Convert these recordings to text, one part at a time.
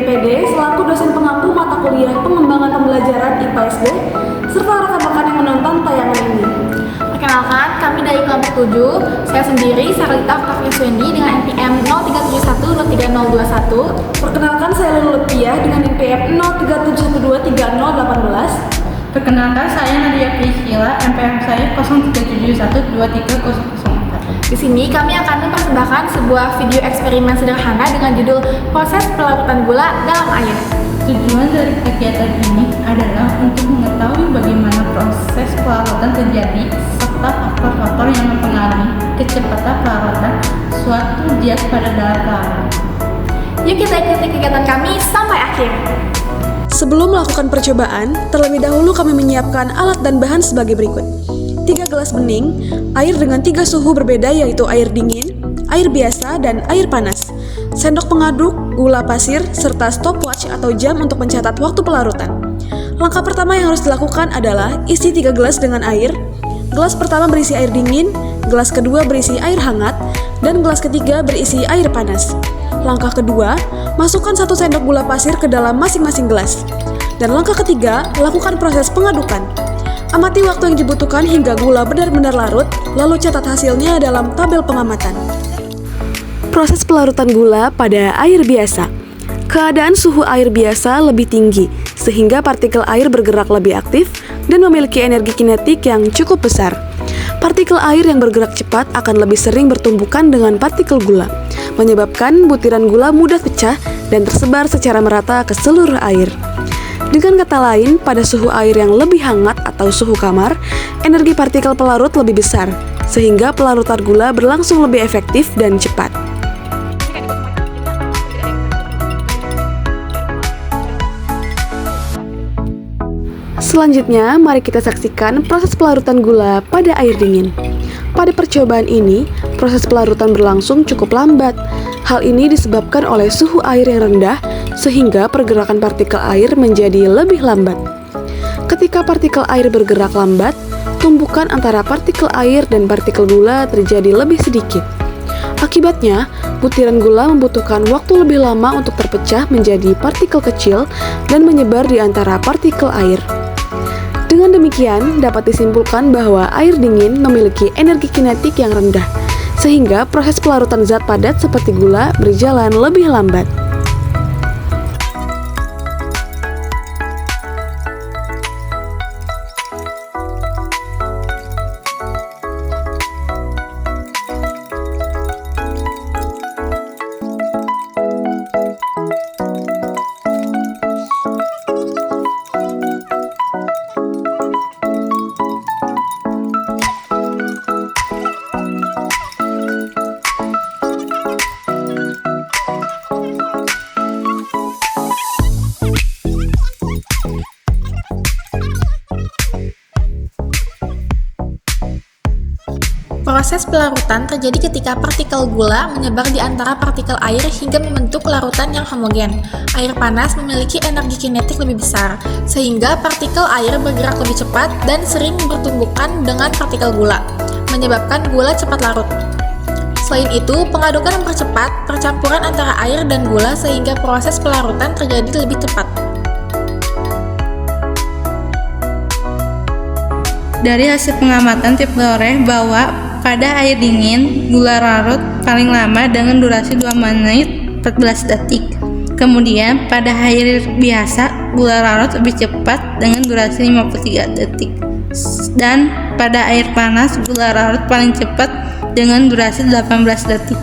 MPD selaku dosen pengampu mata kuliah pengembangan pembelajaran IPA SD serta rekan-rekan yang menonton tayangan ini. Perkenalkan, kami dari kelompok 7, saya sendiri Sarlita Octavia Swendi dengan NPM 0371230021. Perkenalkan, saya Lulu Lutfiah dengan NPM 0371230018. Perkenalkan, saya Nadia Priscilla, NPM saya 0371230004. Di sini kami akan mempersembahkan sebuah video eksperimen sederhana dengan judul Proses Pelarutan Gula dalam Air. Tujuan dari kegiatan ini adalah untuk mengetahui bagaimana proses pelarutan terjadi serta faktor-faktor yang mempengaruhi kecepatan pelarutan suatu zat pada dalam larut. Yuk kita ikuti kegiatan kami sampai akhir. Sebelum melakukan percobaan, terlebih dahulu kami menyiapkan alat dan bahan sebagai berikut. 3 gelas bening, air dengan 3 suhu berbeda yaitu air dingin, air biasa, dan air panas. Sendok pengaduk, gula pasir, serta stopwatch atau jam untuk mencatat waktu pelarutan. Langkah pertama yang harus dilakukan adalah isi 3 gelas dengan air. Gelas pertama berisi air dingin, gelas kedua berisi air hangat, dan gelas ketiga berisi air panas. Langkah kedua, masukkan 1 sendok gula pasir ke dalam masing-masing gelas. Dan langkah ketiga, lakukan proses pengadukan. Amati waktu yang dibutuhkan hingga gula benar-benar larut, lalu catat hasilnya dalam tabel pengamatan. Proses pelarutan gula pada air biasa. Keadaan suhu air biasa lebih tinggi, sehingga partikel air bergerak lebih aktif dan memiliki energi kinetik yang cukup besar. Partikel air yang bergerak cepat akan lebih sering bertumbukan dengan partikel gula, menyebabkan butiran gula mudah pecah dan tersebar secara merata ke seluruh air. Dengan kata lain, pada suhu air yang lebih hangat atau suhu kamar, energi partikel pelarut lebih besar, sehingga pelarutan gula berlangsung lebih efektif dan cepat. Selanjutnya, mari kita saksikan proses pelarutan gula pada air dingin. Pada percobaan ini, proses pelarutan berlangsung cukup lambat. Hal ini disebabkan oleh suhu air yang rendah, sehingga pergerakan partikel air menjadi lebih lambat. Ketika partikel air bergerak lambat, tumbukan antara partikel air dan partikel gula terjadi lebih sedikit. Akibatnya, butiran gula membutuhkan waktu lebih lama untuk terpecah menjadi partikel kecil dan menyebar di antara partikel air. Dengan demikian, dapat disimpulkan bahwa air dingin memiliki energi kinetik yang rendah, sehingga proses pelarutan zat padat seperti gula berjalan lebih lambat. Proses pelarutan terjadi ketika partikel gula menyebar di antara partikel air hingga membentuk larutan yang homogen. Air panas memiliki energi kinetik lebih besar, sehingga partikel air bergerak lebih cepat dan sering bertumbukan dengan partikel gula, menyebabkan gula cepat larut. Selain itu, pengadukan mempercepat percampuran antara air dan gula sehingga proses pelarutan terjadi lebih cepat. Dari hasil pengamatan diperoleh bahwa pada air dingin, gula larut paling lama dengan durasi 2 menit 14 detik. Kemudian, pada air biasa, gula larut lebih cepat dengan durasi 53 detik. Dan pada air panas, gula larut paling cepat dengan durasi 18 detik.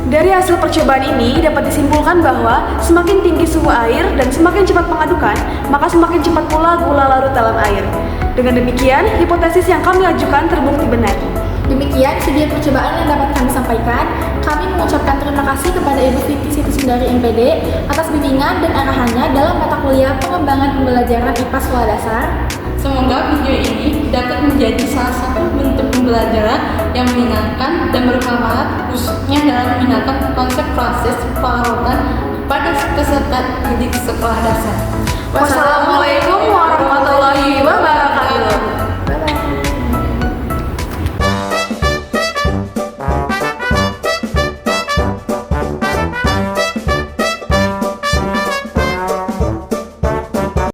Dari hasil percobaan ini dapat disimpulkan bahwa semakin tinggi suhu air dan semakin cepat pengadukan, maka semakin cepat pula gula larut dalam air. Dengan demikian, hipotesis yang kami ajukan terbukti benar. Demikian video percobaan yang dapat kami sampaikan. Kami mengucapkan terima kasih kepada Ibu Siti Situsundari MPD atas bimbingan dan arahannya dalam mata kuliah pengembangan pembelajaran IPA Sekolah Dasar. Semoga video ini dapat menjadi salah satu bentuk pembelajaran yang menyenangkan dan bermanfaat, khususnya dalam mengenalkan konsep proses pelarutan pada peserta didik sekolah dasar. Wassalamualaikum